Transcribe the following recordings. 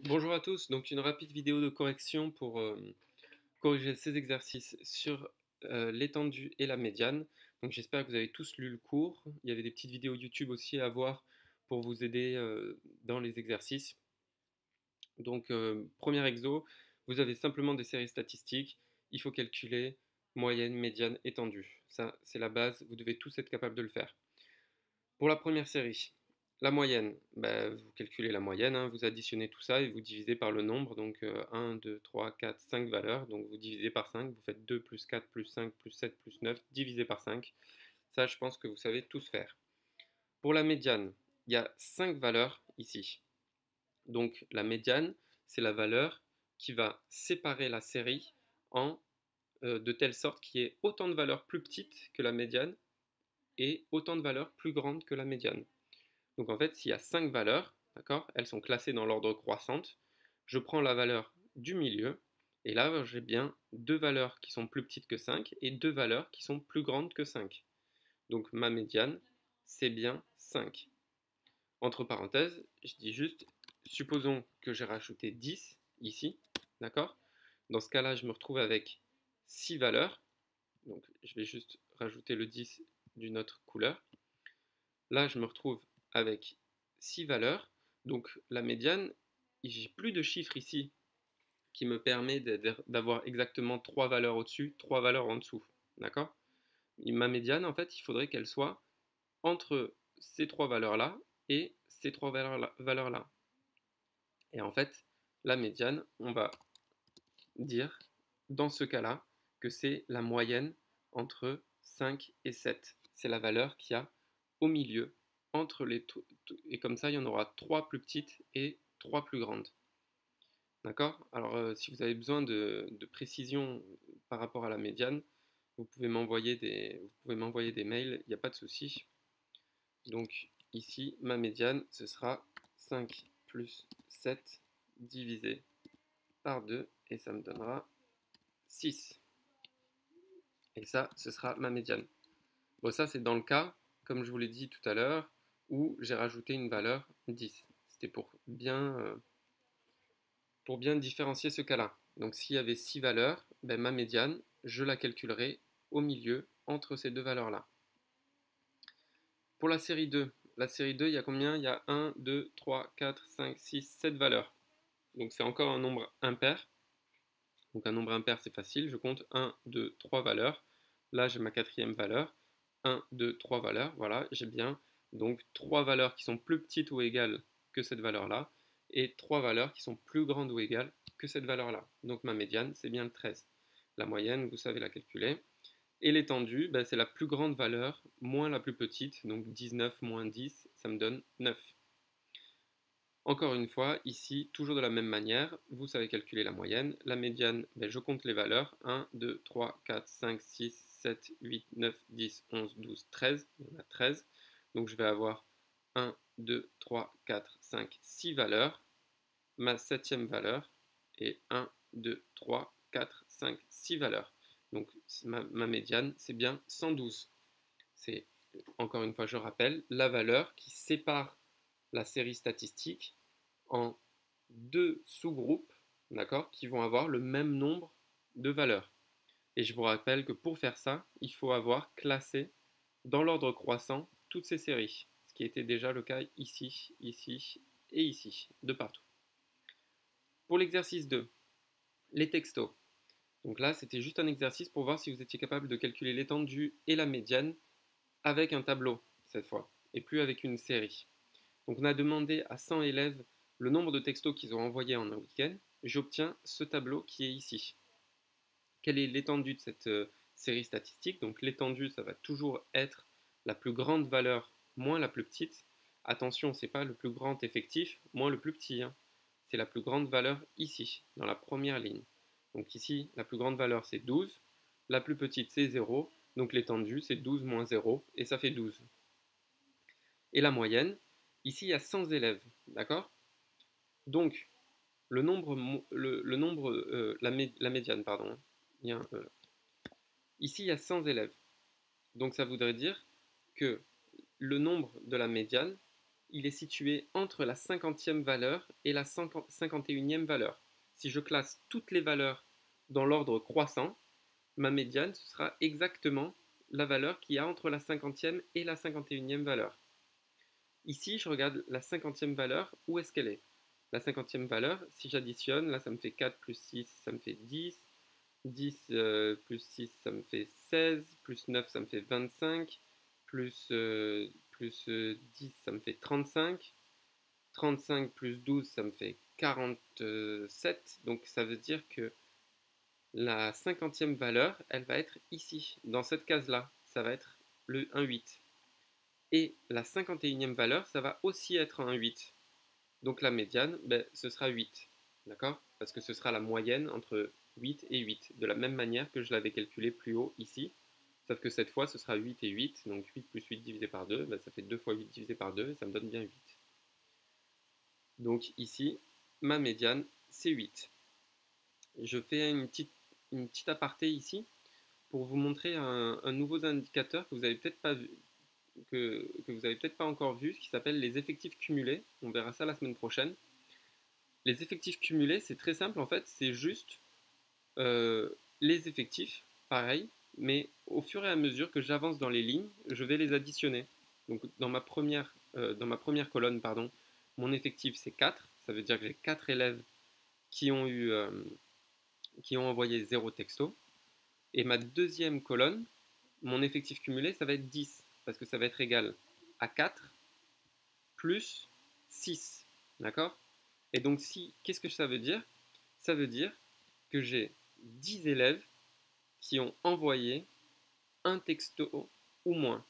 Bonjour à tous, donc une rapide vidéo de correction pour corriger ces exercices sur l'étendue et la médiane. Donc j'espère que vous avez tous lu le cours. Il y avait des petites vidéos YouTube aussi à voir pour vous aider dans les exercices. Donc premier exo, vous avez simplement des séries statistiques. Il faut calculer moyenne, médiane, étendue. Ça, c'est la base, vous devez tous être capable de le faire. Pour la première série, la moyenne, bah, vous calculez la moyenne, hein, vous additionnez tout ça et vous divisez par le nombre, donc 1, 2, 3, 4, 5 valeurs, donc vous divisez par 5, vous faites 2 plus 4 plus 5 plus 7 plus 9 divisé par 5. Ça, je pense que vous savez tous faire. Pour la médiane, il y a 5 valeurs ici. Donc la médiane, c'est la valeur qui va séparer la série en de telle sorte qu'il y ait autant de valeurs plus petites que la médiane et autant de valeurs plus grandes que la médiane. Donc en fait, s'il y a 5 valeurs, d'accord, elles sont classées dans l'ordre croissante, je prends la valeur du milieu, et là j'ai bien deux valeurs qui sont plus petites que 5 et deux valeurs qui sont plus grandes que 5. Donc ma médiane, c'est bien 5. Entre parenthèses, je dis juste, supposons que j'ai rajouté 10 ici, d'accord. Dans ce cas-là, je me retrouve avec 6 valeurs, donc je vais juste rajouter le 10 d'une autre couleur. Là, je me retrouve avec 6 valeurs. Donc la médiane, j'ai plus de chiffres ici qui me permet d'avoir exactement 3 valeurs au-dessus, 3 valeurs en dessous. D'accord? Ma médiane, en fait, il faudrait qu'elle soit entre ces 3 valeurs-là et ces 3 valeurs-là. Et en fait, la médiane, on va dire dans ce cas-là que c'est la moyenne entre 5 et 7. C'est la valeur qu'il y a au milieu entre les et comme ça il y en aura 3 plus petites et 3 plus grandes. D'accord? Alors si vous avez besoin de précision par rapport à la médiane, vous pouvez m'envoyer des mails, il n'y a pas de souci. Donc ici, ma médiane, ce sera 5 plus 7 divisé par 2 et ça me donnera 6. Et ça, ce sera ma médiane. Bon, ça, c'est dans le cas, comme je vous l'ai dit tout à l'heure, où j'ai rajouté une valeur 10. C'était pour bien différencier ce cas-là. Donc, s'il y avait 6 valeurs, ben, ma médiane, je la calculerai au milieu entre ces deux valeurs-là. Pour la série 2, il y a combien? Il y a 1, 2, 3, 4, 5, 6, 7 valeurs. Donc, c'est encore un nombre impair. Donc, un nombre impair, c'est facile. Je compte 1, 2, 3 valeurs. Là, j'ai ma quatrième valeur. 1, 2, 3 valeurs. Voilà, j'ai bien donc 3 valeurs qui sont plus petites ou égales que cette valeur-là et 3 valeurs qui sont plus grandes ou égales que cette valeur-là. Donc ma médiane, c'est bien le 13. La moyenne, vous savez la calculer. Et l'étendue, ben, c'est la plus grande valeur moins la plus petite. Donc 19 moins 10, ça me donne 9. Encore une fois, ici, toujours de la même manière, vous savez calculer la moyenne. La médiane, ben, je compte les valeurs. 1, 2, 3, 4, 5, 6, 7, 8, 9, 10, 11, 12, 13. Il y en a 13. Donc je vais avoir 1, 2, 3, 4, 5, 6 valeurs. Ma septième valeur est 1, 2, 3, 4, 5, 6 valeurs. Donc ma médiane, c'est bien 112. C'est, encore une fois, je rappelle, la valeur qui sépare la série statistique en deux sous-groupes, d'accord, qui vont avoir le même nombre de valeurs. Et je vous rappelle que pour faire ça, il faut avoir classé dans l'ordre croissant toutes ces séries, ce qui était déjà le cas ici, ici et ici, de partout. Pour l'exercice 2, les textos. Donc là, c'était juste un exercice pour voir si vous étiez capable de calculer l'étendue et la médiane avec un tableau, cette fois, et plus avec une série. Donc on a demandé à 100 élèves le nombre de textos qu'ils ont envoyés en un week-end. J'obtiens ce tableau qui est ici. Quelle est l'étendue de cette série statistique? Donc l'étendue, ça va toujours être la plus grande valeur moins la plus petite. Attention, ce n'est pas le plus grand effectif moins le plus petit, hein. C'est la plus grande valeur ici, dans la première ligne. Donc ici, la plus grande valeur, c'est 12. La plus petite, c'est 0. Donc l'étendue, c'est 12 moins 0, et ça fait 12. Et la moyenne, ici, il y a 100 élèves, d'accord? Donc, la médiane, pardon, hein. Il y a Ici, il y a 100 élèves. Donc ça voudrait dire que le nombre de la médiane, il est situé entre la 50e valeur et la 51e valeur. Si je classe toutes les valeurs dans l'ordre croissant, ma médiane, ce sera exactement la valeur qu'il y a entre la 50e et la 51e valeur. Ici, je regarde la 50e valeur, où est-ce qu'elle est? La 50e valeur, si j'additionne, là ça me fait 4 plus 6, ça me fait 10. 10 plus 6, ça me fait 16. Plus 9, ça me fait 25. Plus 10, ça me fait 35. 35 plus 12, ça me fait 47. Donc ça veut dire que la 50e valeur, elle va être ici, dans cette case-là. Ça va être un 8. Et la 51e valeur, ça va aussi être un 8. Donc la médiane, ben, ce sera 8. D'accord? Parce que ce sera la moyenne entre 8 et 8. De la même manière que je l'avais calculé plus haut ici. Sauf que cette fois, ce sera 8 et 8. Donc 8 plus 8 divisé par 2, ben, ça fait 2 fois 8 divisé par 2. Et ça me donne bien 8. Donc ici, ma médiane, c'est 8. Je fais une petite aparté ici pour vous montrer un nouveau indicateur que vous n'avez peut-être pas vu, que vous n'avez peut-être pas encore vu, ce qui s'appelle les effectifs cumulés. On verra ça la semaine prochaine. Les effectifs cumulés, c'est très simple en fait, c'est juste les effectifs, pareil, mais au fur et à mesure que j'avance dans les lignes, je vais les additionner. Donc dans ma première colonne, pardon, mon effectif c'est 4, ça veut dire que j'ai 4 élèves qui ont envoyé 0 texto. Et ma deuxième colonne, mon effectif cumulé, ça va être 10, parce que ça va être égal à 4 plus 6. D'accord? Et donc, qu'est-ce que ça veut dire? Ça veut dire que j'ai 10 élèves qui ont envoyé un texto ou moins.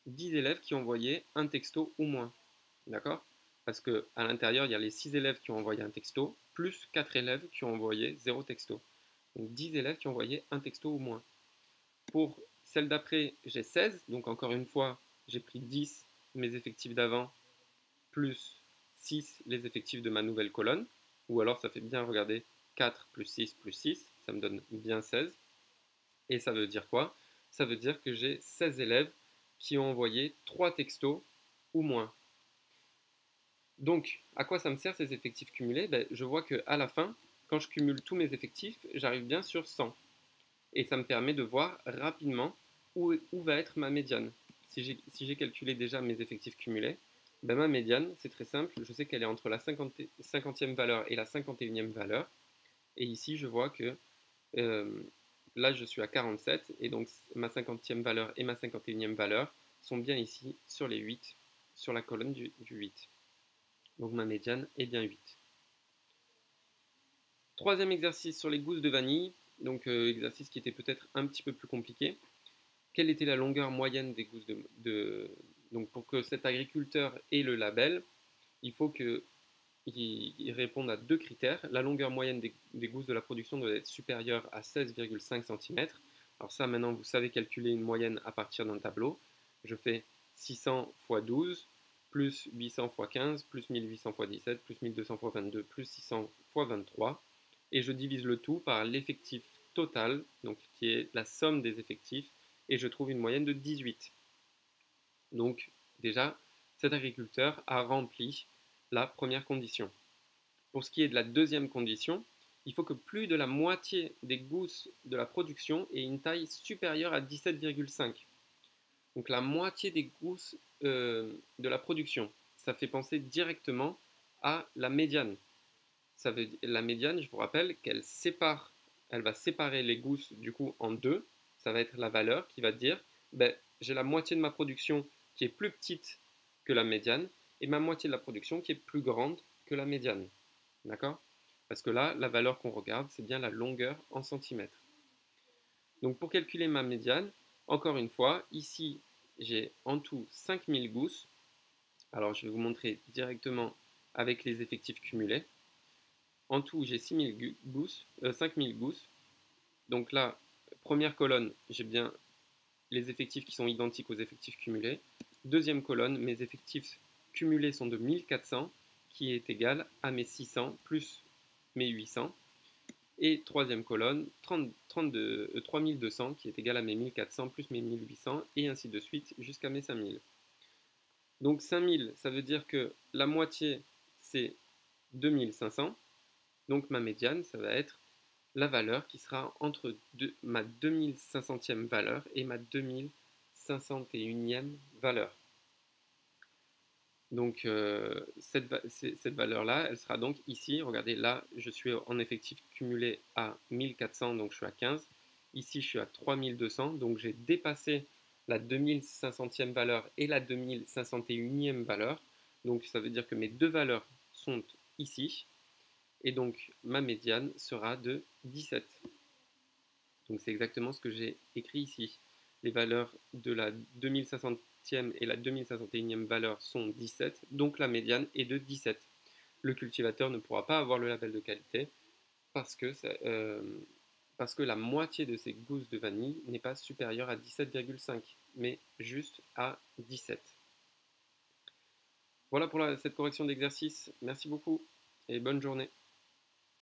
10 élèves qui ont envoyé un texto ou moins. D'accord? Parce qu'à l'intérieur, il y a les 6 élèves qui ont envoyé un texto, plus 4 élèves qui ont envoyé 0 texto. Donc 10 élèves qui ont envoyé un texto ou moins. Pour celle d'après, j'ai 16. Donc encore une fois, j'ai pris 10, mes effectifs d'avant, plus 6, les effectifs de ma nouvelle colonne. Ou alors ça fait bien, regardez, 4 plus 6 plus 6, ça me donne bien 16. Et ça veut dire quoi? Ça veut dire que j'ai 16 élèves qui ont envoyé 3 textos ou moins. Donc, à quoi ça me sert ces effectifs cumulés? Ben, je vois qu'à la fin, quand je cumule tous mes effectifs, j'arrive bien sur 100. Et ça me permet de voir rapidement où va être ma médiane. Si j'ai calculé déjà mes effectifs cumulés, ben ma médiane, c'est très simple, je sais qu'elle est entre la 50e valeur et la 51e valeur. Et ici, je vois que là, je suis à 47, et donc ma 50e valeur et ma 51e valeur sont bien ici sur les 8, sur la colonne du 8. Donc ma médiane est bien 8. Troisième exercice sur les gousses de vanille, donc exercice qui était peut-être un petit peu plus compliqué. Quelle était la longueur moyenne des gousses Donc pour que cet agriculteur ait le label, il faut qu'il réponde à deux critères. La longueur moyenne des gousses de la production doit être supérieure à 16,5 cm. Alors ça, maintenant, vous savez calculer une moyenne à partir d'un tableau. Je fais 600 x 12, plus 800 x 15, plus 1800 x 17, plus 1200 x 22, plus 600 x 23. Et je divise le tout par l'effectif total, donc qui est la somme des effectifs, et je trouve une moyenne de 18. Donc déjà, cet agriculteur a rempli la première condition. Pour ce qui est de la deuxième condition, il faut que plus de la moitié des gousses de la production ait une taille supérieure à 17,5. Donc la moitié des gousses de la production, ça fait penser directement à la médiane. La médiane, je vous rappelle qu'elle va séparer les gousses du coup en deux. Ça va être la valeur qui va dire, ben, j'ai la moitié de ma production qui est plus petite que la médiane et ma moitié de la production qui est plus grande que la médiane. D'accord? Parce que là, la valeur qu'on regarde, c'est bien la longueur en centimètres. Donc pour calculer ma médiane, encore une fois, ici, j'ai en tout 5000 gousses. Alors je vais vous montrer directement avec les effectifs cumulés. En tout, j'ai 5000 gousses. Donc là, première colonne, j'ai bien les effectifs qui sont identiques aux effectifs cumulés. Deuxième colonne, mes effectifs cumulés sont de 1400, qui est égal à mes 600 plus mes 800. Et troisième colonne, 3200, qui est égal à mes 1400 plus mes 1800, et ainsi de suite jusqu'à mes 5000. Donc 5000, ça veut dire que la moitié, c'est 2500. Donc ma médiane, ça va être la valeur qui sera entre ma 2500e valeur et ma 2501e valeur. Donc cette valeur-là, elle sera donc ici. Regardez, là, je suis en effectif cumulé à 1400, donc je suis à 15. Ici, je suis à 3200, donc j'ai dépassé la 2500e valeur et la 2501e valeur. Donc ça veut dire que mes deux valeurs sont ici. Et donc ma médiane sera de 17. Donc c'est exactement ce que j'ai écrit ici. Les valeurs de la 2500e et la 2501e valeur sont 17, donc la médiane est de 17. Le cultivateur ne pourra pas avoir le label de qualité parce que, parce que la moitié de ces gousses de vanille n'est pas supérieure à 17,5, mais juste à 17. Voilà pour cette correction d'exercice. Merci beaucoup et bonne journée.